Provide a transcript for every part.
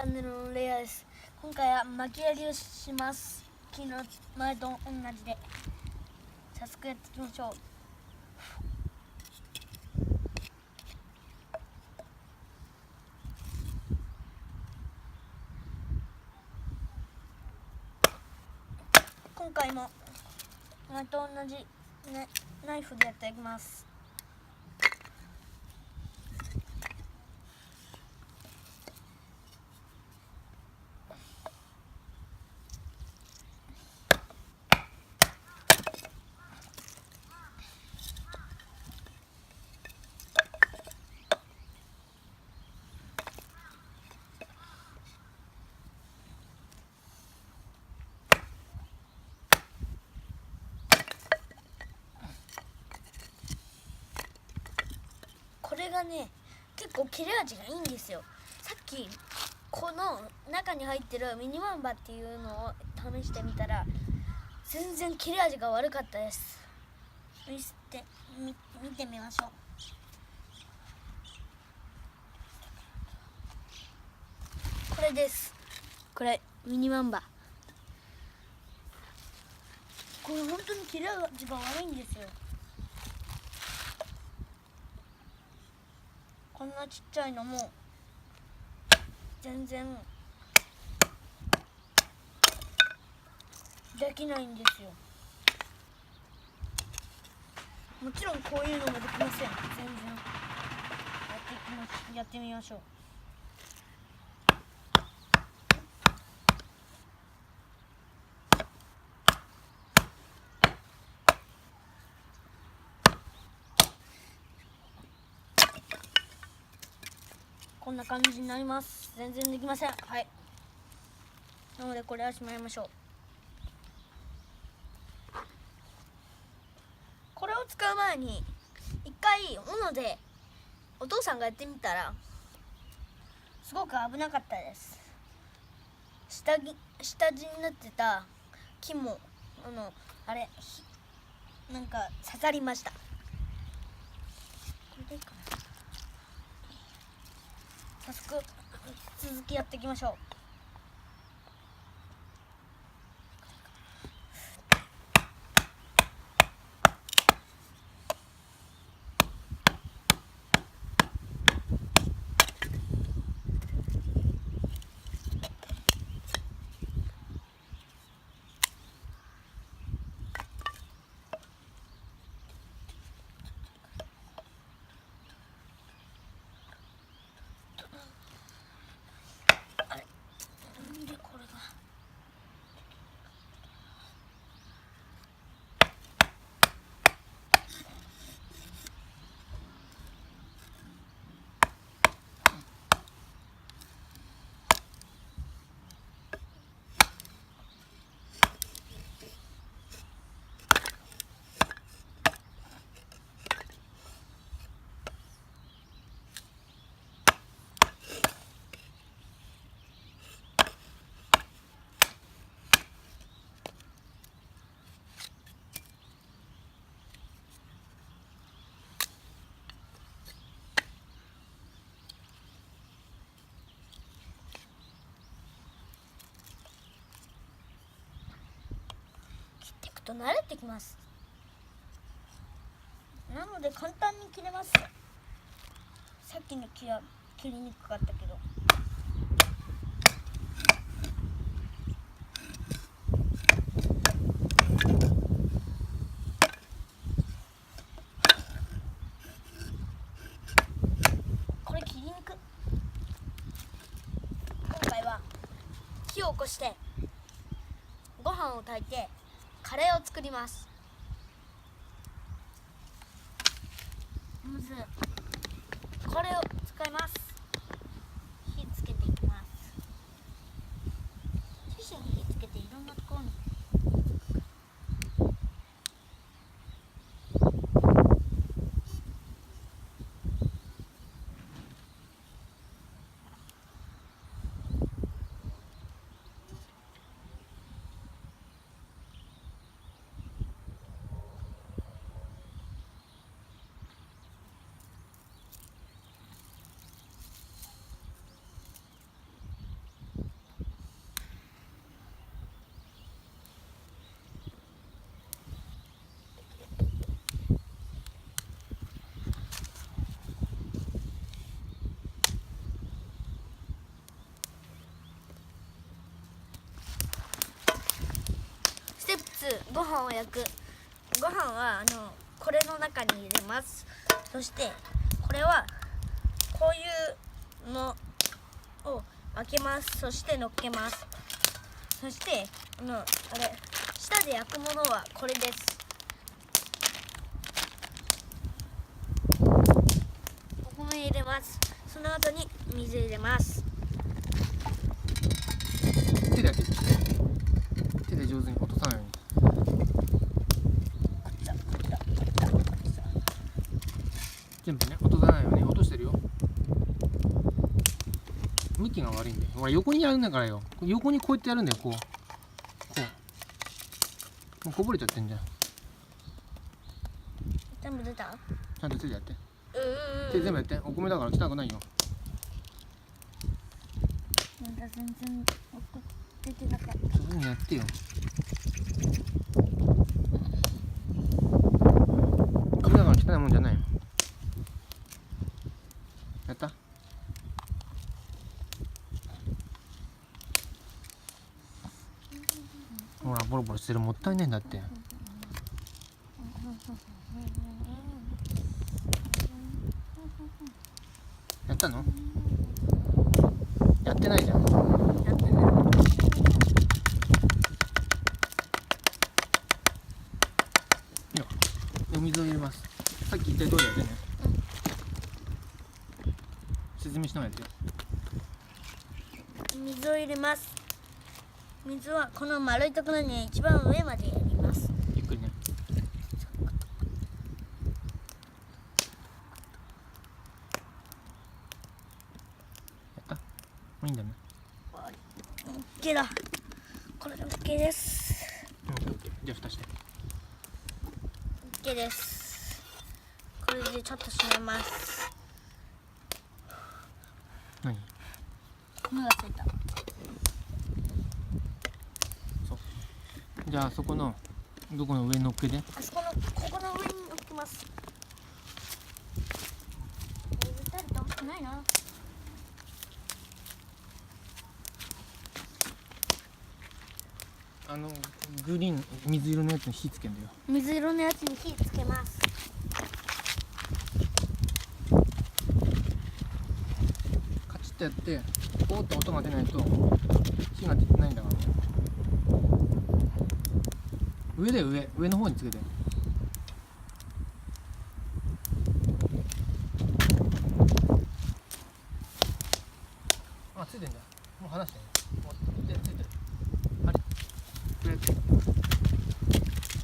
ャンネルのレイヤーです。今回は巻き上げをします。昨日前と同じで早速やっていきましょう。今回も前と同じ、ナイフでやっていきます。これがね、結構切れ味がいいんですよ。さっきこの中に入ってるミニマンバっていうのを試してみたら全然切れ味が悪かったです。見てみましょう。これです。これミニマンバ。これ本当に切れ味が悪いんですよ。こんなちっちゃいのも全然できないんですよ。もちろんこういうのもできません。全然やってみましょう。こんな感じになります。全然できません。はい。なのでこれはしまいましょう。これを使う前に一回斧でお父さんがやってみたらすごく危なかったです。下地になってた木もなんか刺さりました。これでいいかな。早速続きやっていきましょう。と慣れてきます。なので簡単に切れます。さっきの木は切りにくかったけど。これ切りにく。今回は火を起こしてご飯を炊いてカレーを作ります。まずこれを使います。火つけていきます。シュシュに火つけていろんなところに飯を焼く。ご飯はこれの中に入れます。そしてこれはこういうのを開けます。そして乗っけます。そして下で焼くものはこれです。お米入れます。その後に水入れます。手でやってる。手で上手に落とさないように。全部ね、落とさないように落としてるよ。向きが悪いんで、ほら横にやるんだからよ。横にこうやってやるんだよ、こう。もうこぼれちゃってんじゃん。全部出た？ちゃんと手でやって。手全部やって。お米だから汚くないよ。まだ全然出てなかった。そういうふうにやってよ。米だから汚いもんじゃないよ。やった？ほらボロボロしてる、もったいないんだって。やったの？やってないじゃん。やってない。お水を入れます。さっき言った通りやってね。説明しながらやってよ。水を入れます。水はこの丸いところに一番上までやります。ゆっくりね。やった？もういいんだね。OK だ。これで OK です。じゃあ蓋して。OK です。これでちょっと閉めます。何？米がついた。そう。じゃあそこのどこの上に乗っけて。あそこのここの上に置きます。絶対と思ってないな。グリーン水色のやつに火つけんだよ。水色のやつに火つけます。カチッとやってポーッと音が出ないと火が出てないんだからね。上だよ、上の方につけて。あ、ついてんじゃん。もう離してね。もうついてる。あれ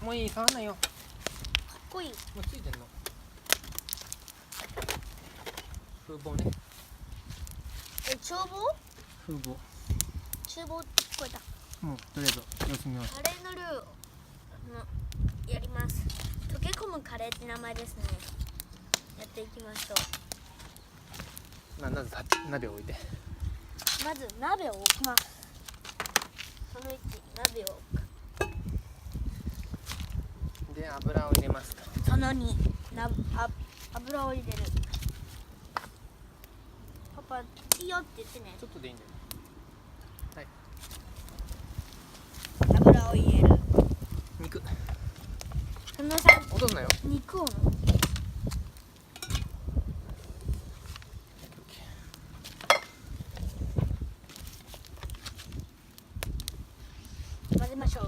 もういい、触んないよ。かっこいい。もうついてんの。風防ね。厨房？風防。厨房って聞こえた。もうとりあえず様子見ます。カレーのルーのやります。溶け込むカレーって名前ですね。やっていきましょまず鍋を置いて。う。まず鍋を置きます。その1、鍋を置く。で油を入れますと。その2、油を入れる。パパいいよって言ってね。ちょっとでいいんだよ。はい。油を入れる。肉。その3、落とすなよ。肉を混ぜましょう。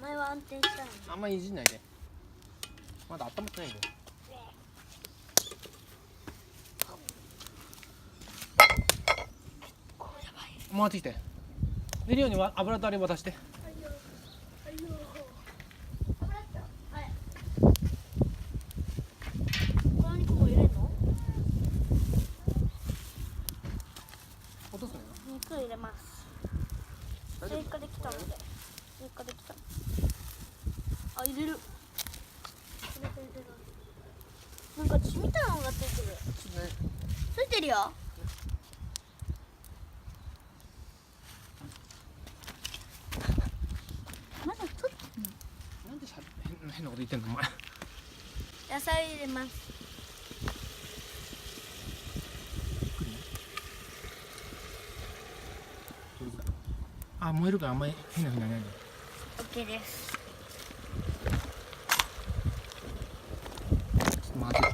前は安定したのに。あんまりいじんないで。まだ温まってないんだよ。回ってきて。出るように油とあれ渡して。この肉も入れるの？落とすのよ。肉入れます。追加できたので。追加できた。あ、入れる。なんか血みたいなのがついてる。ついてるよ。まだちょっと。変なこと言ってんのお前。野菜入れます。あ、燃えるからあんまり変なふうにならないで。オッケーです。ちょっと待って。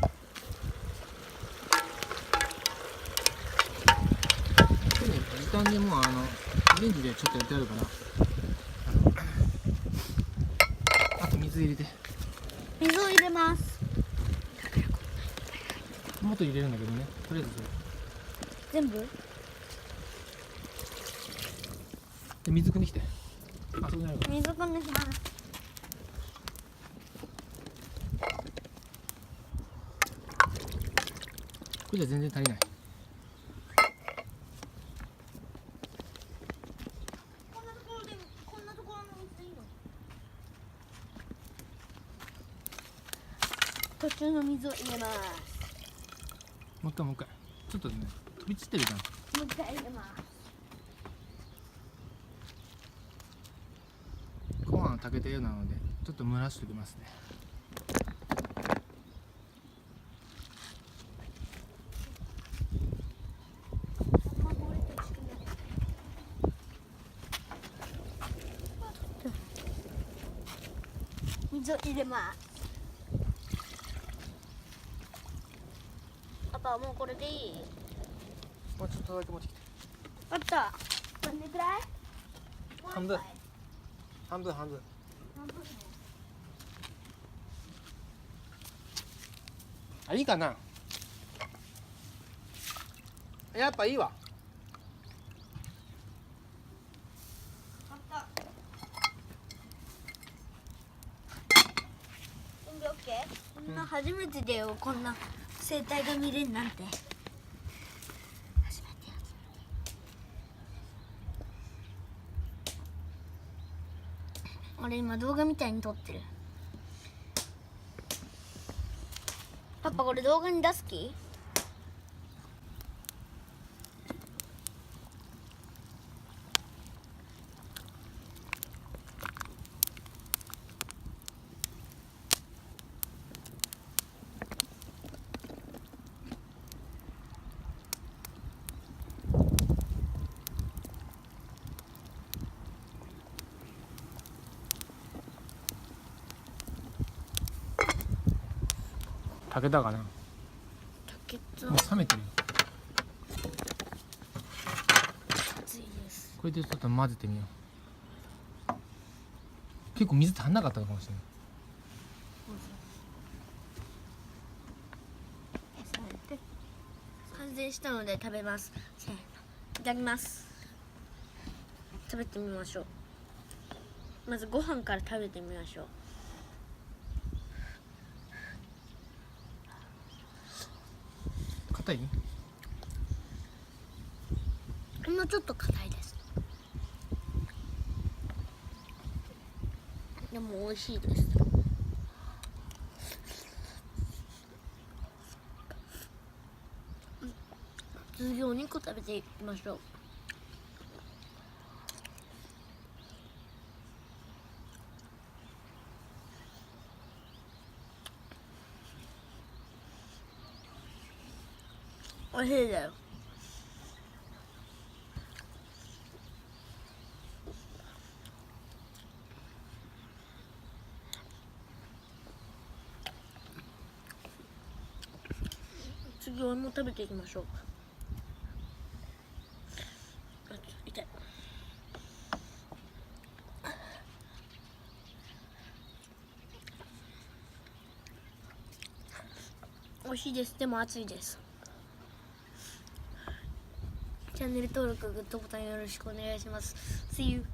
時短でもうレンジでちょっとやってあるから、あと水入れて。水を入れます。もっと入れるんだけどね、とりあえずそれ全部？で水汲んできて。あそこにあるから。水汲んできます。これじゃ全然足りない。こんなところで水いいの？途中の水を入れます。もう一回ちょっとね飛び散ってるじゃん。もう一回入れます。ご飯炊けたようなのでちょっと蒸らしておきますね。水を入れます。パパはもうこれでいい？もうちょっとだけ持ってきて。あった。どれくらい？半分半分。半分ね。あ、いいかな。やっぱいいわ。あった。準備 OK？ こんな初めてだよ、こんな生態が見れるなんて。初めてや。俺今動画みたいに撮ってる。パパこれ動画に出す気？炊けたかな。竹ともう冷めてるよ。熱いです。これでちょっと混ぜてみよう。結構水足んなかったのかもしれない。完成したので食べます。せーの、いただきます。食べてみましょう。まずご飯から食べてみましょう。硬い？ほんのちょっと硬いです。でも美味しいです。次お肉食べていきましょう。美味しいだよ。次お芋食べていきましょう。あ、痛い。美味しいです。でも熱いです。チャンネル登録、グッドボタンよろしくお願いします。See you!